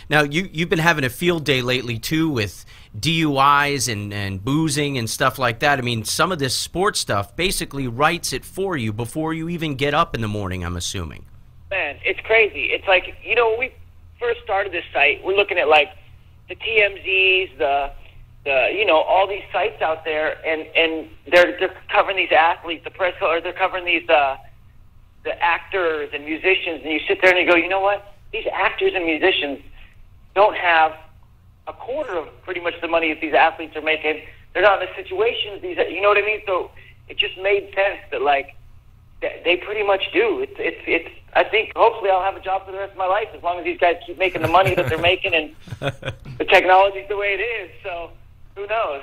Now, you've been having a field day lately, too, with DUIs and boozing and stuff like that. I mean, some of this sports stuff basically writes it for you before you even get up in the morning, I'm assuming. Man, it's crazy. It's like, you know, when we first started this site, we're looking at, like, the TMZs, you know, all these sites out there, and they're covering these athletes, the press, or they're covering these the actors and musicians, and you sit there and you go, you know what? These actors and musicians don't have a quarter of pretty much the money that these athletes are making. They're not in the situations, you know what I mean? So it just made sense that, like, they pretty much do. It's. I think hopefully I'll have a job for the rest of my life as long as these guys keep making the money that they're making and the technology's the way it is. So who knows?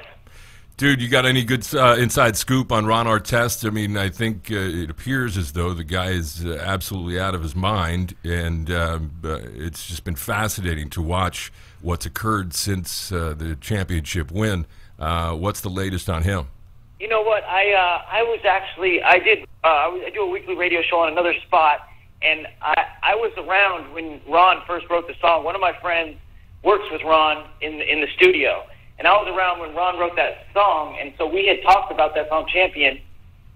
Dude, you got any good inside scoop on Ron Artest? I mean, I think it appears as though the guy is absolutely out of his mind, and it's just been fascinating to watch what's occurred since the championship win. What's the latest on him? You know what? I do a weekly radio show on another spot, and I was around when Ron first wrote the song. One of my friends works with Ron in the studio, and I was around when Ron wrote that song, and so we had talked about that song, Champion,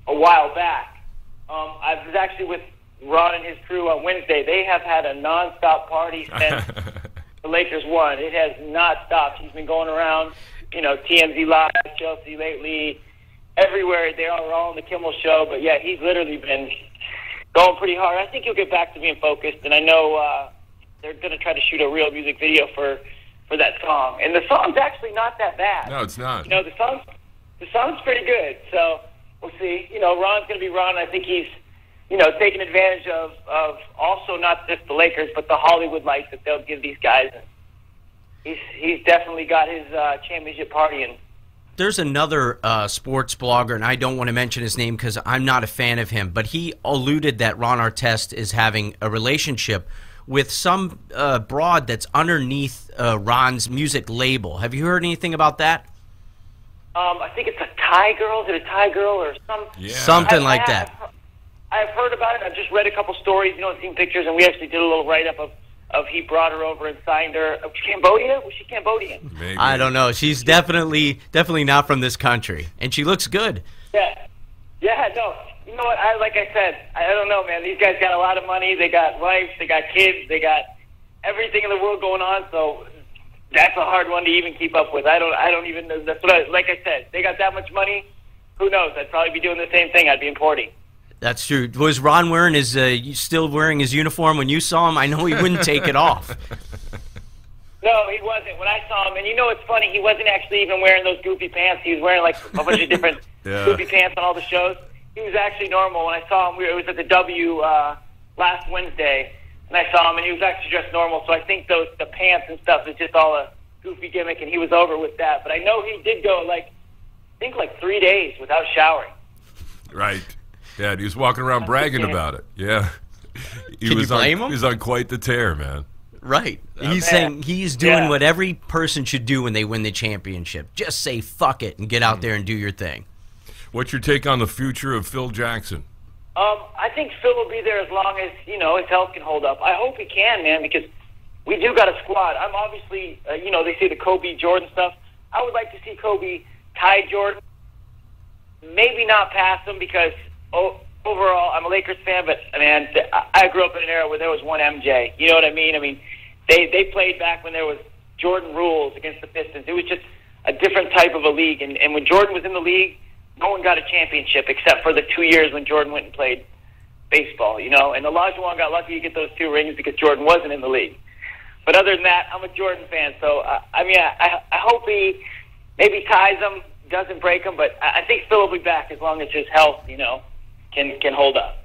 a while back. I was actually with Ron and his crew on Wednesday. They have had a nonstop party since the Lakers won. It has not stopped. He's been going around, you know, TMZ Live, Chelsea lately, everywhere. They are all on the Kimmel Show, but yeah, he's literally been going pretty hard. I think he'll get back to being focused, and I know they're going to try to shoot a real music video for that song. And the song's actually not that bad. No, it's not. You know, the song's pretty good. So we'll see. You know, Ron's going to be Ron. I think he's, you know, taking advantage of also not just the Lakers, but the Hollywood lights that they'll give these guys. He's definitely got his championship party in. There's another sports blogger, and I don't want to mention his name because I'm not a fan of him, but he alluded that Ron Artest is having a relationship with some broad that's underneath Ron's music label. Have you heard anything about that? I think it's a Thai girl. Is it a Thai girl or something like that? I've heard about it. I've just read a couple stories, you know, seen pictures, and we actually did a little write-up of he brought her over and signed her. Cambodia? Was she Cambodian? Maybe. I don't know. She's definitely not from this country, and she looks good. Yeah, no. You know what? Like I said, I don't know, man. These guys got a lot of money. They got wives. They got kids. They got everything in the world going on. So that's a hard one to even keep up with. I don't even know. That's what like I said. They got that much money. Who knows? I'd probably be doing the same thing. I'd be importing. That's true. Was Ron wearing still wearing his uniform when you saw him? I know he wouldn't take it off. No, he wasn't. When I saw him, and you know what's funny? He wasn't actually even wearing those goofy pants. He was wearing like a bunch of different goofy pants on all the shows. He was actually normal. When I saw him, it was at the W last Wednesday, and I saw him, and he was actually dressed normal. So I think the pants and stuff is just all a goofy gimmick, and he was over with that. But I know he did go like 3 days without showering. Right. Yeah, and he was walking around bragging about it. Yeah. Can you blame him? He was on quite the tear, man. Right. He's saying he's doing what every person should do when they win the championship. Just say fuck it and get out there and do your thing. What's your take on the future of Phil Jackson? I think Phil will be there as long as, you know, his health can hold up. I hope he can, man, because we do got a squad. I'm obviously, you know, they say the Kobe Jordan stuff. I would like to see Kobe tie Jordan. Maybe not pass him because overall I'm a Lakers fan, but, man, I grew up in an era where there was one MJ. You know what I mean? I mean, they played back when there was Jordan rules against the Pistons. It was just a different type of a league. And when Jordan was in the league, no one got a championship except for the 2 years when Jordan went and played baseball, you know. And Olajuwon got lucky to get those 2 rings because Jordan wasn't in the league. But other than that, I'm a Jordan fan. So, I mean, I hope he maybe ties him, doesn't break him. But I think Phil will be back as long as his health, you know, can hold up.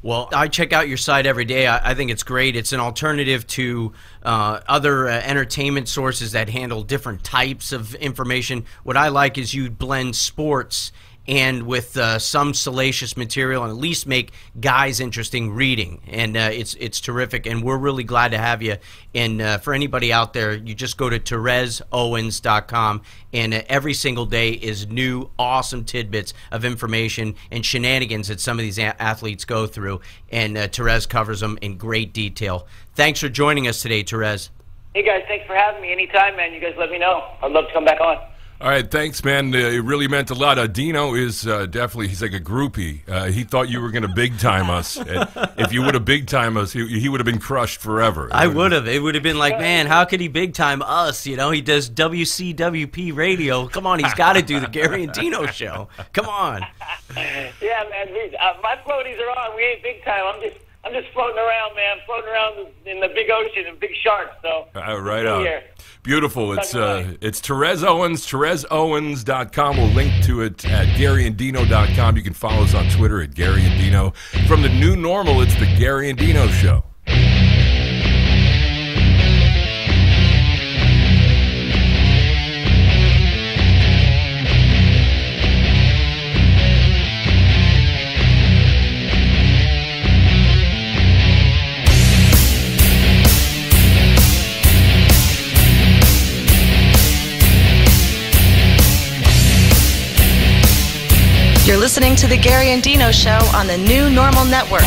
Well, I check out your site every day. I think it's great. It's an alternative to other entertainment sources that handle different types of information. What I like is you blend sports and with some salacious material and at least make guys interesting reading. And it's terrific, and we're really glad to have you. And for anybody out there, you just go to TerezOwens.com, and every single day is new, awesome tidbits of information and shenanigans that some of these athletes go through, and Terez covers them in great detail. Thanks for joining us today, Terez. Hey, guys, thanks for having me. Anytime, man. You guys let me know. I'd love to come back on. All right, thanks, man. It really meant a lot. Dino is definitely, he's like a groupie. He thought you were going to big-time us. And if you would have big-time us, he would have been crushed forever. I would have. It would have been like, man, how could he big-time us? You know, he does WCWP radio. Come on, he's got to do the Gary and Dino Show. Come on. Yeah, man. My floaties are on. We ain't big-time. I'm just floating around, man. Floating around in the big ocean and big sharks. So right on. Here. Beautiful. It's Terez Owens, TerezOwens.com. We'll link to it at GaryandDino.com. You can follow us on Twitter at Gary and Dino. From the new normal, it's the Gary and Dino Show. You're listening to the Gary and Dino Show on the New Normal Network.